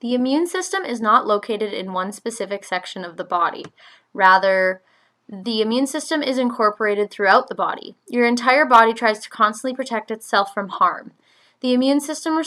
The immune system is not located in one specific section of the body. Rather, the immune system is incorporated throughout the body. Your entire body tries to constantly protect itself from harm. The immune system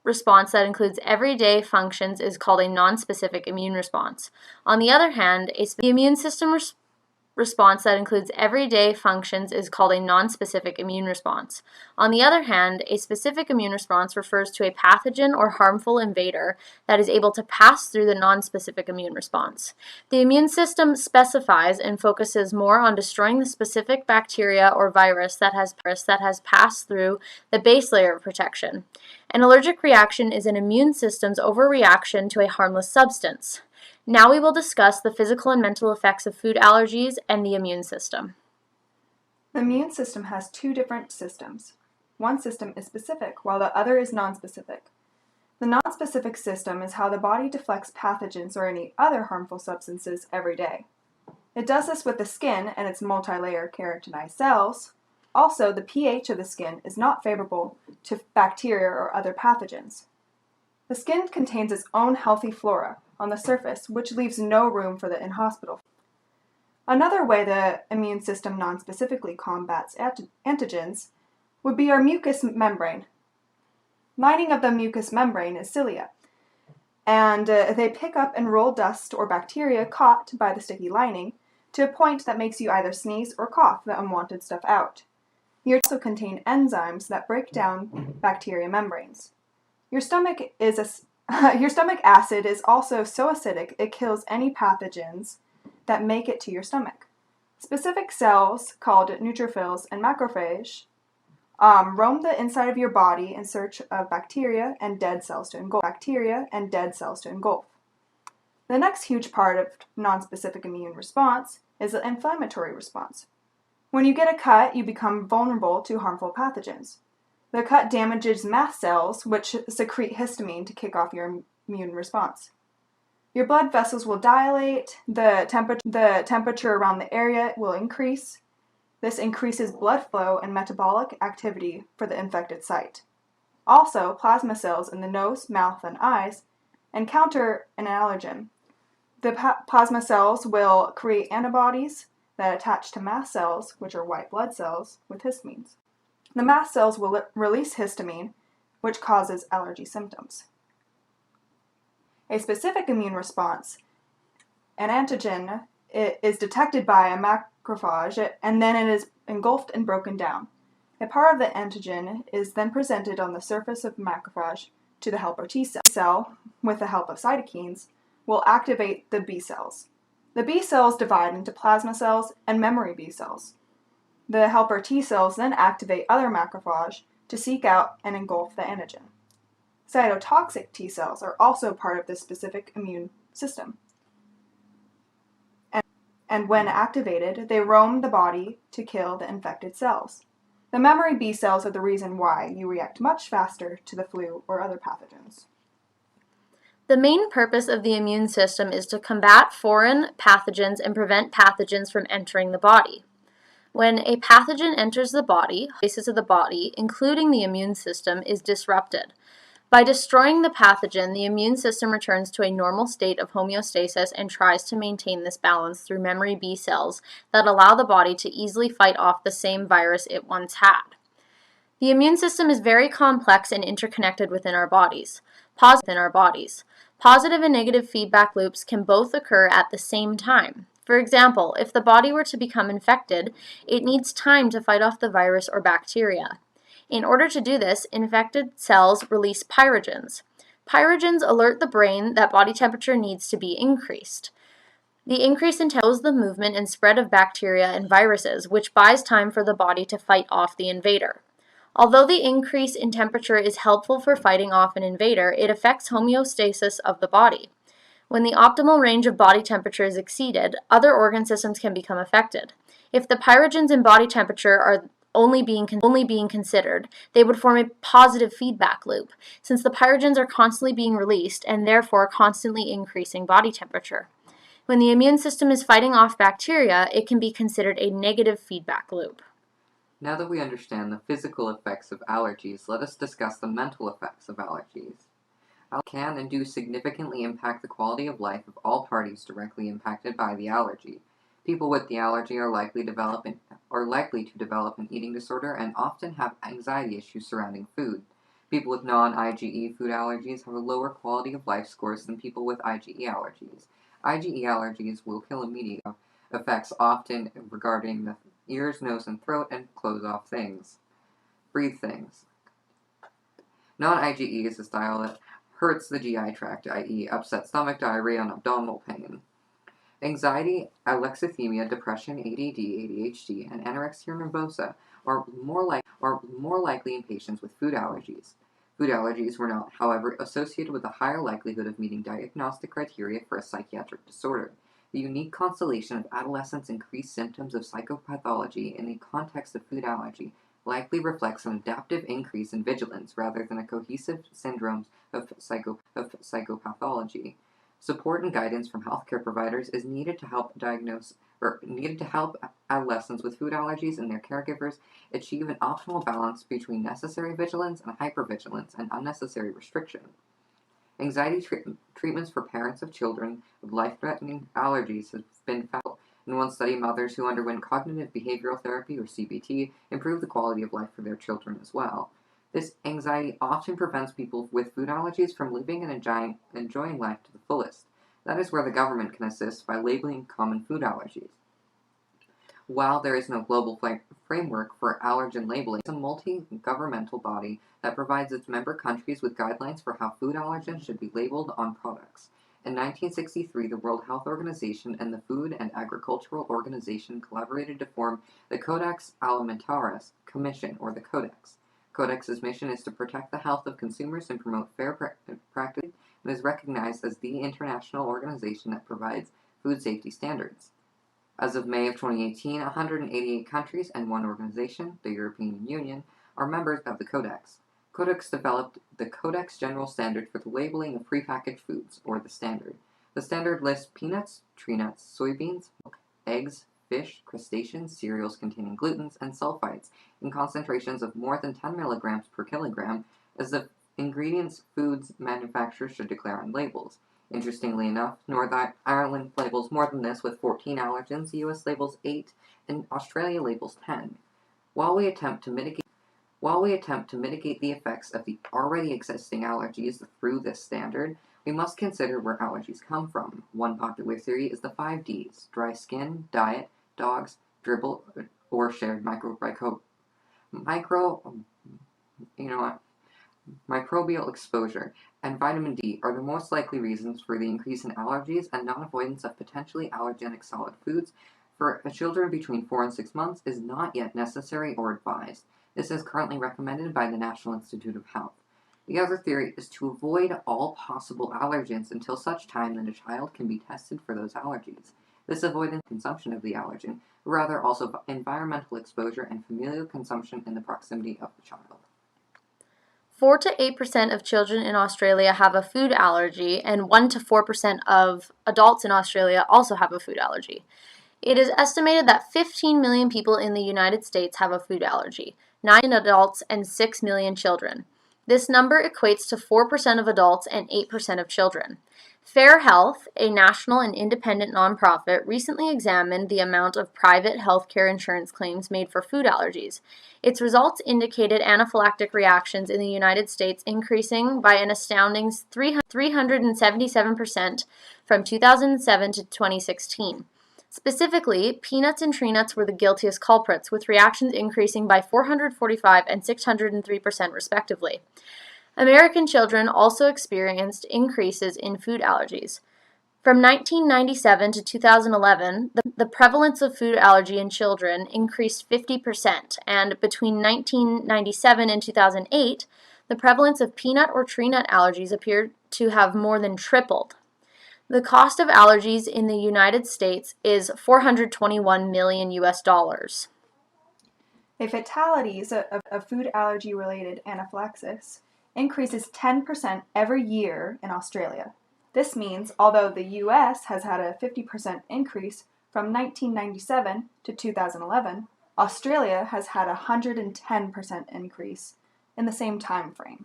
response that includes everyday functions is called a nonspecific immune response. On the other hand, the immune system response that includes everyday functions is called a nonspecific immune response. On the other hand, a specific immune response refers to a pathogen or harmful invader that is able to pass through the nonspecific immune response. The immune system specifies and focuses more on destroying the specific bacteria or virus that has passed through the base layer of protection. An allergic reaction is an immune system's overreaction to a harmless substance. Now we will discuss the physical and mental effects of food allergies and the immune system. The immune system has two different systems. One system is specific, while the other is nonspecific. The nonspecific system is how the body deflects pathogens or any other harmful substances every day. It does this with the skin and its multi-layer keratinized cells. Also, the pH of the skin is not favorable to bacteria or other pathogens. The skin contains its own healthy flora on the surface, which leaves no room for the in-hospital. Another way the immune system nonspecifically combats antigens would be our mucous membrane. Lining of the mucous membrane is cilia, and they pick up and roll dust or bacteria caught by the sticky lining to a point that makes you either sneeze or cough the unwanted stuff out. You also contain enzymes that break down bacteria membranes. Your stomach acid is also so acidic it kills any pathogens that make it to your stomach. Specific cells called neutrophils and macrophages roam the inside of your body in search of bacteria and dead cells to engulf. The next huge part of nonspecific immune response is the inflammatory response. When you get a cut, you become vulnerable to harmful pathogens. The cut damages mast cells, which secrete histamine to kick off your immune response. Your blood vessels will dilate, the temperature around the area will increase. This increases blood flow and metabolic activity for the infected site. Also, plasma cells in the nose, mouth, and eyes encounter an allergen. The plasma cells will create antibodies that attach to mast cells, which are white blood cells, with histamines. The mast cells will release histamine, which causes allergy symptoms. A specific immune response, an antigen, is detected by a macrophage, and then it is engulfed and broken down. A part of the antigen is then presented on the surface of the macrophage to the helper T cell. The cell, with the help of cytokines, will activate the B cells. The B cells divide into plasma cells and memory B cells. The helper T cells then activate other macrophages to seek out and engulf the antigen. Cytotoxic T cells are also part of this specific immune system. And when activated, they roam the body to kill the infected cells. The memory B cells are the reason why you react much faster to the flu or other pathogens. The main purpose of the immune system is to combat foreign pathogens and prevent pathogens from entering the body. When a pathogen enters the body, basis of the body, including the immune system, is disrupted. By destroying the pathogen, the immune system returns to a normal state of homeostasis and tries to maintain this balance through memory B cells that allow the body to easily fight off the same virus it once had. The immune system is very complex and interconnected within our bodies. Positive and negative feedback loops can both occur at the same time. For example, if the body were to become infected, it needs time to fight off the virus or bacteria. In order to do this, infected cells release pyrogens. Pyrogens alert the brain that body temperature needs to be increased. The increase in temperature slows the movement and spread of bacteria and viruses, which buys time for the body to fight off the invader. Although the increase in temperature is helpful for fighting off an invader, it affects homeostasis of the body. When the optimal range of body temperature is exceeded, other organ systems can become affected. If the pyrogens in body temperature are only being considered, they would form a positive feedback loop, since the pyrogens are constantly being released and therefore constantly increasing body temperature. When the immune system is fighting off bacteria, it can be considered a negative feedback loop. Now that we understand the physical effects of allergies, let us discuss the mental effects of allergies. Can and do significantly impact the quality of life of all parties directly impacted by the allergy. People with the allergy are likely to develop an eating disorder and often have anxiety issues surrounding food. People with non-IgE food allergies have a lower quality of life scores than people with IgE allergies. IgE allergies will kill immediately. Effects often regarding the ears, nose, and throat, and close off things. Breathe things. Non-IgE is a style that hurts the GI tract, i.e. upset stomach, diarrhea, and abdominal pain. Anxiety, alexithymia, depression, ADD, ADHD, and anorexia nervosa are more likely in patients with food allergies. Food allergies were not, however, associated with a higher likelihood of meeting diagnostic criteria for a psychiatric disorder. The unique constellation of adolescents' increased symptoms of psychopathology in the context of food allergy likely reflects an adaptive increase in vigilance rather than a cohesive syndrome of psychopathology. Support and guidance from healthcare providers is needed to help adolescents with food allergies and their caregivers achieve an optimal balance between necessary vigilance and hypervigilance and unnecessary restriction. Anxiety treatments for parents of children with life-threatening allergies have been found. In one study, mothers who underwent cognitive behavioral therapy, or CBT, improved the quality of life for their children as well. This anxiety often prevents people with food allergies from living and enjoying life to the fullest. That is where the government can assist by labeling common food allergies. While there is no global framework for allergen labeling, it's a multi-governmental body that provides its member countries with guidelines for how food allergens should be labeled on products. In 1963, the World Health Organization and the Food and Agricultural Organization collaborated to form the Codex Alimentarius Commission, or the Codex. Codex's mission is to protect the health of consumers and promote fair practice, and is recognized as the international organization that provides food safety standards. As of May of 2018, 188 countries and one organization, the European Union, are members of the Codex. Codex developed the Codex General Standard for the labeling of prepackaged foods, or the Standard. The Standard lists peanuts, tree nuts, soybeans, milk, eggs, fish, crustaceans, cereals containing glutens, and sulfites in concentrations of more than 10 milligrams per kilogram as the ingredients foods manufacturers should declare on labels. Interestingly enough, Northern Ireland labels more than this with 14 allergens, the US labels 8, and Australia labels 10. While we attempt to mitigate the effects of the already existing allergies through this standard, we must consider where allergies come from. One popular theory is the 5 Ds: dry skin, diet, dogs, dribble, or shared microbial exposure, and vitamin D are the most likely reasons for the increase in allergies, and non-avoidance of potentially allergenic solid foods for children between 4 and 6 months is not yet necessary or advised. This is currently recommended by the National Institute of Health. The other theory is to avoid all possible allergens until such time that a child can be tested for those allergies. This avoidance consumption of the allergen, but rather also environmental exposure and familial consumption in the proximity of the child. 4 to 8% of children in Australia have a food allergy, and 1 to 4% of adults in Australia also have a food allergy. It is estimated that 15 million people in the United States have a food allergy, 9 million adults and 6 million children. This number equates to 4% of adults and 8% of children. Fair Health, a national and independent nonprofit, recently examined the amount of private healthcare insurance claims made for food allergies. Its results indicated anaphylactic reactions in the United States increasing by an astounding 377% from 2007 to 2016. Specifically, peanuts and tree nuts were the guiltiest culprits, with reactions increasing by 445 and 603% respectively. American children also experienced increases in food allergies. From 1997 to 2011, the prevalence of food allergy in children increased 50%, and between 1997 and 2008, the prevalence of peanut or tree nut allergies appeared to have more than tripled. The cost of allergies in the United States is $421 million US. The fatalities of food allergy-related anaphylaxis increases 10% every year in Australia. This means, although the US has had a 50% increase from 1997 to 2011, Australia has had a 110% increase in the same time frame.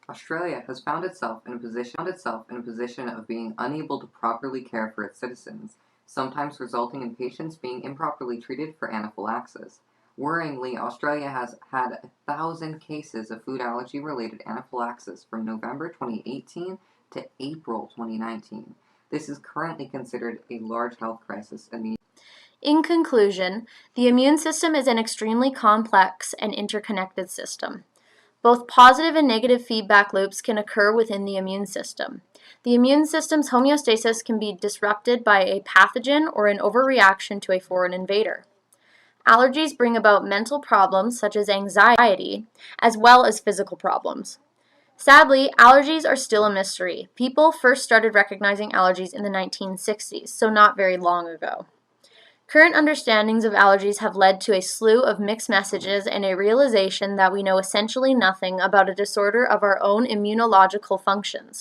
Australia has found itself in a position of being unable to properly care for its citizens, sometimes resulting in patients being improperly treated for anaphylaxis. Worryingly, Australia has had 1,000 cases of food allergy-related anaphylaxis from November 2018 to April 2019. This is currently considered a large health crisis in the In conclusion, the immune system is an extremely complex and interconnected system. Both positive and negative feedback loops can occur within the immune system. The immune system's homeostasis can be disrupted by a pathogen or an overreaction to a foreign invader. Allergies bring about mental problems such as anxiety, as well as physical problems. Sadly, allergies are still a mystery. People first started recognizing allergies in the 1960s, so not very long ago. Current understandings of allergies have led to a slew of mixed messages and a realization that we know essentially nothing about a disorder of our own immunological functions.